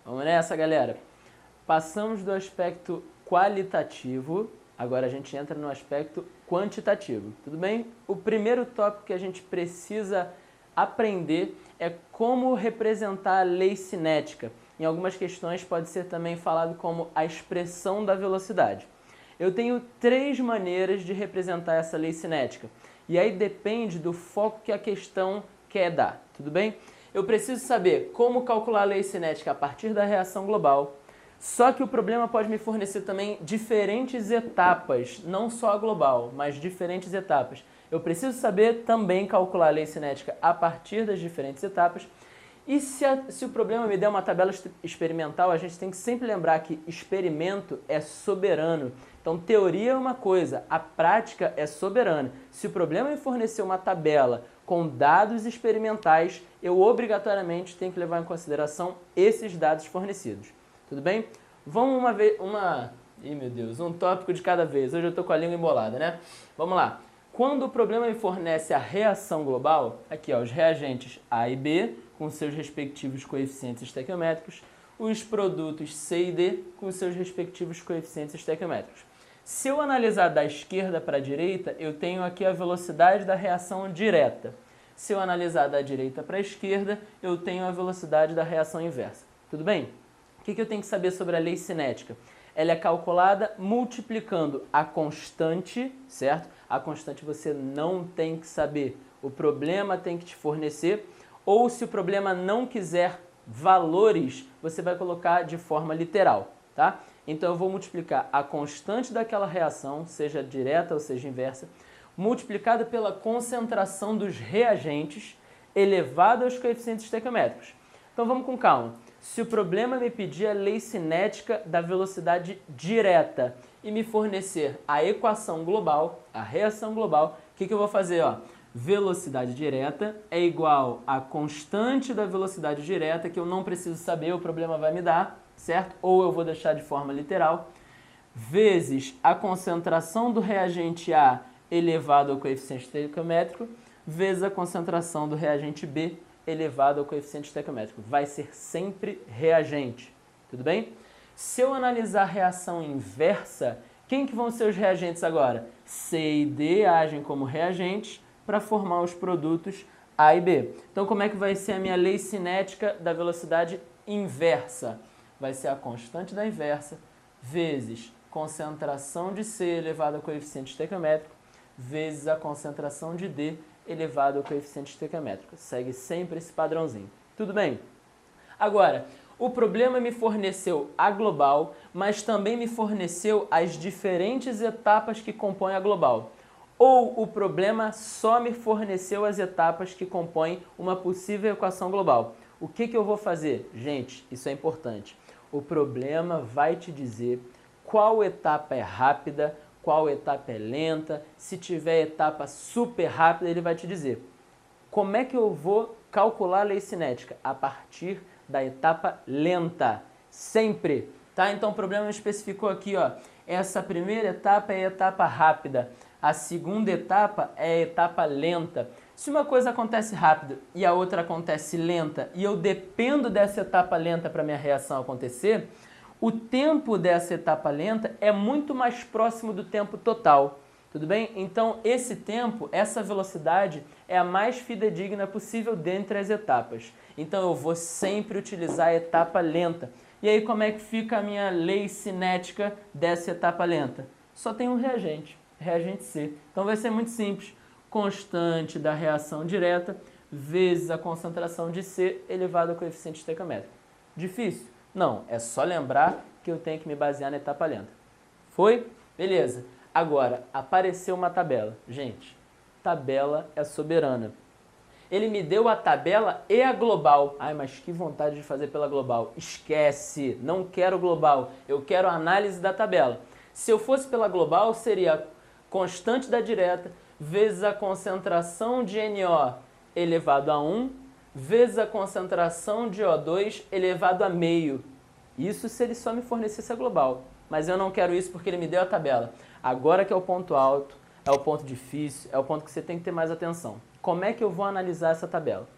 Vamos nessa, galera. Passamos do aspecto qualitativo, agora a gente entra no aspecto quantitativo, tudo bem? O primeiro tópico que a gente precisa aprender é como representar a lei cinética. Em algumas questões pode ser também falado como a expressão da velocidade. Eu tenho 3 maneiras de representar essa lei cinética, e aí depende do foco que a questão quer dar, tudo bem? Eu preciso saber como calcular a lei cinética a partir da reação global, só que o problema pode me fornecer também diferentes etapas, não só a global, mas diferentes etapas. Eu preciso saber também calcular a lei cinética a partir das diferentes etapas. E se o problema me der uma tabela experimental, a gente tem que sempre lembrar que experimento é soberano. Então, teoria é uma coisa, a prática é soberana. Se o problema me fornecer uma tabela com dados experimentais, eu obrigatoriamente tenho que levar em consideração esses dados fornecidos. Tudo bem? Vamos um tópico de cada vez. Hoje eu estou com a língua embolada, né? Vamos lá. Quando o problema me fornece a reação global, aqui ó, os reagentes A e B, com seus respectivos coeficientes estequiométricos, os produtos C e D, com seus respectivos coeficientes estequiométricos. Se eu analisar da esquerda para a direita, eu tenho aqui a velocidade da reação direta. Se eu analisar da direita para a esquerda, eu tenho a velocidade da reação inversa. Tudo bem? O que eu tenho que saber sobre a lei cinética? Ela é calculada multiplicando a constante, certo? A constante você não tem que saber, o problema tem que te fornecer, ou se o problema não quiser valores, você vai colocar de forma literal, tá? Então eu vou multiplicar a constante daquela reação, seja direta ou seja inversa, multiplicada pela concentração dos reagentes elevado aos coeficientes estequiométricos. Então vamos com calma. Se o problema me pedir a lei cinética da velocidade direta e me fornecer a equação global, a reação global, o que eu vou fazer? Ó? Velocidade direta é igual a constante da velocidade direta, que eu não preciso saber, o problema vai me dar, certo? Ou eu vou deixar de forma literal, vezes a concentração do reagente A elevado ao coeficiente estequiométrico, vezes a concentração do reagente B elevado ao coeficiente estequiométrico. Vai ser sempre reagente, tudo bem? Se eu analisar a reação inversa, quem que vão ser os reagentes agora? C e D agem como reagentes para formar os produtos A e B. Então, como é que vai ser a minha lei cinética da velocidade inversa? Vai ser a constante da inversa vezes concentração de C elevado ao coeficiente estequiométrico vezes a concentração de D elevado ao coeficiente estequiométrico. Segue sempre esse padrãozinho. Tudo bem? Agora, o problema me forneceu a global, mas também me forneceu as diferentes etapas que compõem a global. Ou o problema só me forneceu as etapas que compõem uma possível equação global. O que eu vou fazer? Gente, isso é importante. O problema vai te dizer qual etapa é rápida, qual etapa é lenta, se tiver etapa super rápida, ele vai te dizer. Como é que eu vou calcular a lei cinética? A partir da etapa lenta, sempre, tá? Então o problema me especificou aqui, ó, essa primeira etapa é a etapa rápida, a segunda etapa é a etapa lenta. Se uma coisa acontece rápido e a outra acontece lenta, e eu dependo dessa etapa lenta para minha reação acontecer, o tempo dessa etapa lenta é muito mais próximo do tempo total, tudo bem? Então, esse tempo, essa velocidade é a mais fidedigna possível dentre as etapas. Então, eu vou sempre utilizar a etapa lenta. E aí, como é que fica a minha lei cinética dessa etapa lenta? Só tem um reagente, reagente C. Então, vai ser muito simples. Constante da reação direta vezes a concentração de C elevado ao coeficiente estequiométrico. Difícil? Não, é só lembrar que eu tenho que me basear na etapa lenta. Foi? Beleza. Agora, apareceu uma tabela. Gente, tabela é soberana. Ele me deu a tabela e a global. Ai, mas que vontade de fazer pela global. Esquece, não quero global. Eu quero a análise da tabela. Se eu fosse pela global, seria a constante da direta vezes a concentração de NO elevado a 1 vezes a concentração de O2 elevado a meio. Isso se ele só me fornecesse a global. Mas eu não quero isso porque ele me deu a tabela. Agora que é o ponto alto, é o ponto difícil, é o ponto que você tem que ter mais atenção. Como é que eu vou analisar essa tabela?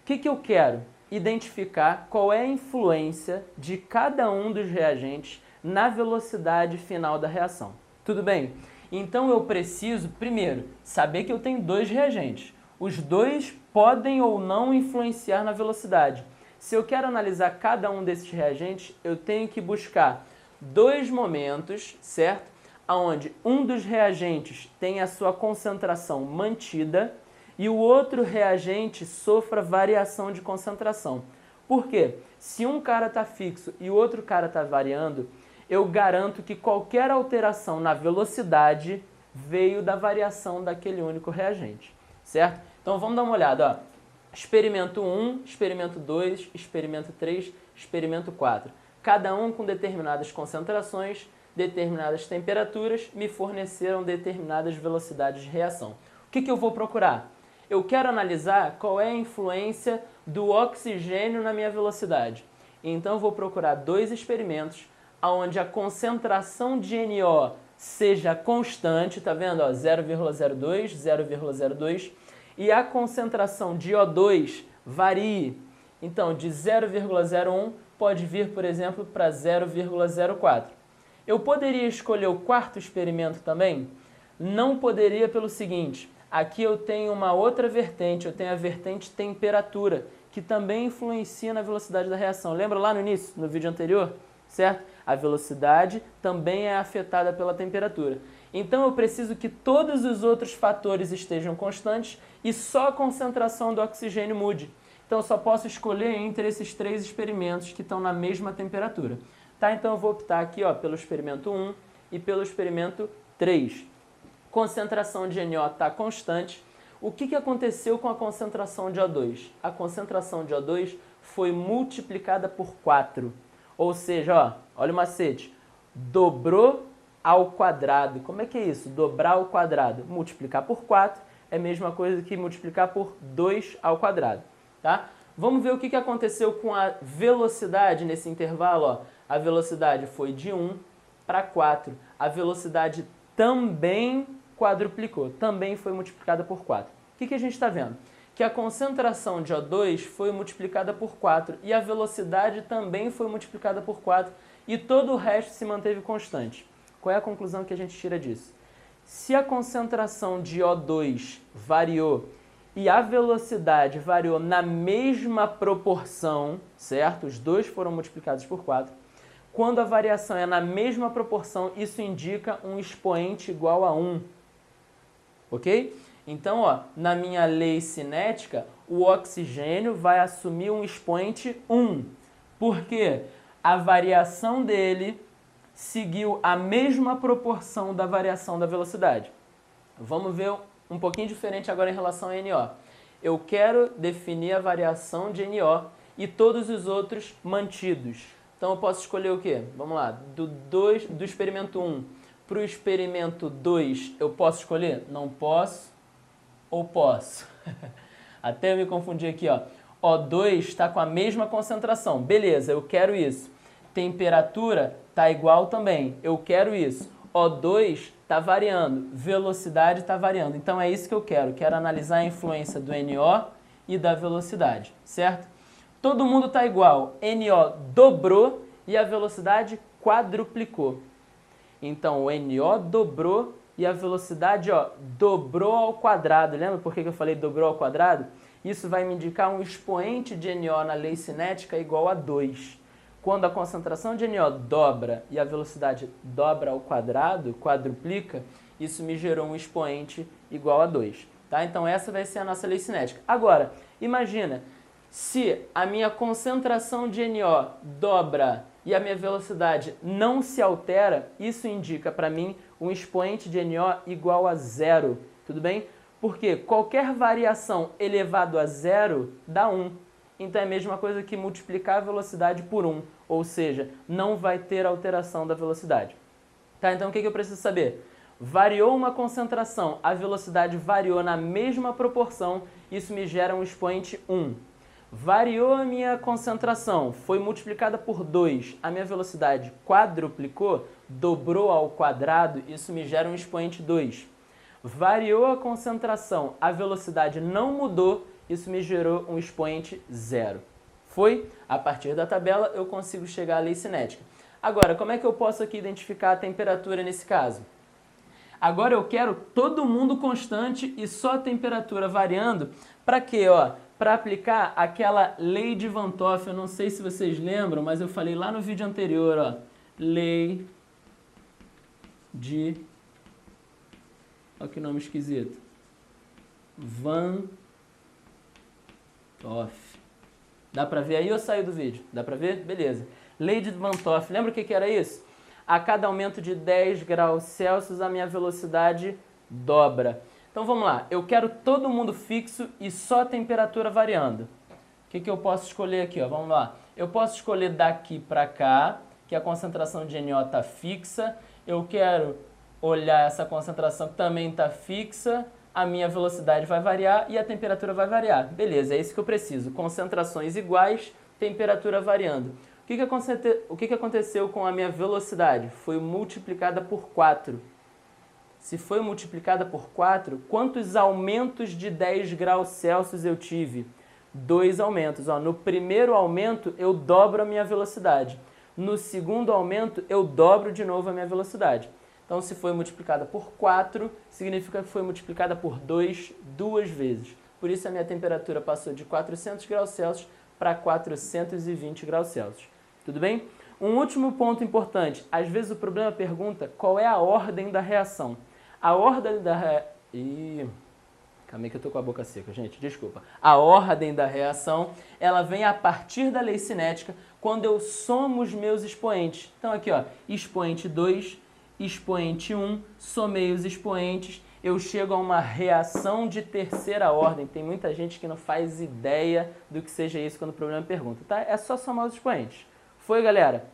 O que eu quero? identificar qual é a influência de cada um dos reagentes na velocidade final da reação. Tudo bem? Então eu preciso, primeiro, saber que eu tenho dois reagentes. Os dois podem ou não influenciar na velocidade. Se eu quero analisar cada um desses reagentes, eu tenho que buscar dois momentos, certo? Onde um dos reagentes tem a sua concentração mantida e o outro reagente sofra variação de concentração. Por quê? Se um cara está fixo e o outro cara está variando, eu garanto que qualquer alteração na velocidade veio da variação daquele único reagente, certo? Então vamos dar uma olhada, ó. Experimento 1, experimento 2, experimento 3, experimento 4. Cada um com determinadas concentrações, determinadas temperaturas, me forneceram determinadas velocidades de reação. O que eu vou procurar? Eu quero analisar qual é a influência do oxigênio na minha velocidade. Então eu vou procurar dois experimentos onde a concentração de NO seja constante, tá vendo? 0,02, 0,02, e a concentração de O2 varie. Então, de 0,01 pode vir, por exemplo, para 0,04. Eu poderia escolher o quarto experimento também? Não poderia pelo seguinte, aqui eu tenho uma outra vertente, eu tenho a vertente temperatura, que também influencia na velocidade da reação. Lembra lá no início, no vídeo anterior? Certo? A velocidade também é afetada pela temperatura. Então eu preciso que todos os outros fatores estejam constantes e só a concentração do oxigênio mude. Então eu só posso escolher entre esses três experimentos que estão na mesma temperatura. Tá? Então eu vou optar aqui, ó, pelo experimento 1 e pelo experimento 3. Concentração de NO está constante. O que aconteceu com a concentração de O2? A concentração de O2 foi multiplicada por 4. Ou seja, ó, olha o macete, dobrou ao quadrado. Como é que é isso? Dobrar ao quadrado. Multiplicar por 4 é a mesma coisa que multiplicar por 2 ao quadrado. Tá? Vamos ver o que aconteceu com a velocidade nesse intervalo. Ó. A velocidade foi de 1 para 4. A velocidade também quadruplicou, também foi multiplicada por 4. O que a gente está vendo? Que a concentração de O2 foi multiplicada por 4 e a velocidade também foi multiplicada por 4 e todo o resto se manteve constante. Qual é a conclusão que a gente tira disso? Se a concentração de O2 variou e a velocidade variou na mesma proporção, certo? Os dois foram multiplicados por 4. Quando a variação é na mesma proporção, isso indica um expoente igual a 1. Ok? Então, ó, na minha lei cinética, o oxigênio vai assumir um expoente 1. Por quê? A variação dele seguiu a mesma proporção da variação da velocidade. Vamos ver um pouquinho diferente agora em relação a NO. Eu quero definir a variação de NO e todos os outros mantidos. Então eu posso escolher o quê? Vamos lá, do experimento 1 para o experimento 2 eu posso escolher? Não posso ou posso? Até eu me confundi aqui, ó. O2 está com a mesma concentração, beleza, eu quero isso. Temperatura está igual também, eu quero isso. O2 está variando, velocidade está variando, então é isso que eu quero analisar a influência do NO e da velocidade, certo? Todo mundo está igual, NO dobrou e a velocidade quadruplicou. Então o NO dobrou e a velocidade, ó, dobrou ao quadrado. Lembra por que eu falei dobrou ao quadrado? Isso vai me indicar um expoente de NO na lei cinética igual a 2. Quando a concentração de NO dobra e a velocidade dobra ao quadrado, quadruplica, isso me gerou um expoente igual a 2. Tá? Então essa vai ser a nossa lei cinética. Agora, imagina, se a minha concentração de NO dobra e a minha velocidade não se altera, isso indica para mim um expoente de NO igual a 0. Tudo bem? Porque qualquer variação elevado a 0 dá 1. Então é a mesma coisa que multiplicar a velocidade por 1. Ou seja, não vai ter alteração da velocidade. Tá? Então o que eu preciso saber? Variou uma concentração, a velocidade variou na mesma proporção, isso me gera um expoente 1. Variou a minha concentração, foi multiplicada por 2, a minha velocidade quadruplicou, dobrou ao quadrado, isso me gera um expoente 2. Variou a concentração, a velocidade não mudou, isso me gerou um expoente 0. Foi? A partir da tabela eu consigo chegar à lei cinética. Agora, como é que eu posso aqui identificar a temperatura nesse caso? Agora eu quero todo mundo constante e só a temperatura variando. Para quê? Para aplicar aquela lei de Van 't Hoff. Eu não sei se vocês lembram, mas eu falei lá no vídeo anterior, lei de... Olha que nome esquisito. Van 't Hoff. Dá para ver aí ou saiu do vídeo? Dá para ver? Beleza. Lei de Van 't Hoff. Lembra o que era isso? A cada aumento de 10 graus Celsius, a minha velocidade dobra. Então vamos lá. Eu quero todo mundo fixo e só a temperatura variando. O que eu posso escolher aqui? Vamos lá. Eu posso escolher daqui para cá, que a concentração de NO está fixa. Eu quero olhar essa concentração que também está fixa. A minha velocidade vai variar e a temperatura vai variar. Beleza, é isso que eu preciso. Concentrações iguais, temperatura variando. O que aconteceu com a minha velocidade? Foi multiplicada por 4. Se foi multiplicada por 4, quantos aumentos de 10 graus Celsius eu tive? 2 aumentos. No primeiro aumento, eu dobro a minha velocidade. No segundo aumento, eu dobro de novo a minha velocidade. Então, se foi multiplicada por 4, significa que foi multiplicada por 2 duas vezes. Por isso, a minha temperatura passou de 400 graus Celsius para 420 graus Celsius. Tudo bem? Um último ponto importante. Às vezes o problema pergunta qual é a ordem da reação. A ordem da reação... Calma aí que eu tô com a boca seca, gente. Desculpa. A ordem da reação, ela vem a partir da lei cinética quando eu somo os meus expoentes. Então aqui, expoente 2, expoente 1, somei os expoentes, eu chego a uma reação de terceira ordem. Tem muita gente que não faz ideia do que seja isso quando o problema pergunta, tá? É só somar os expoentes. Foi, galera?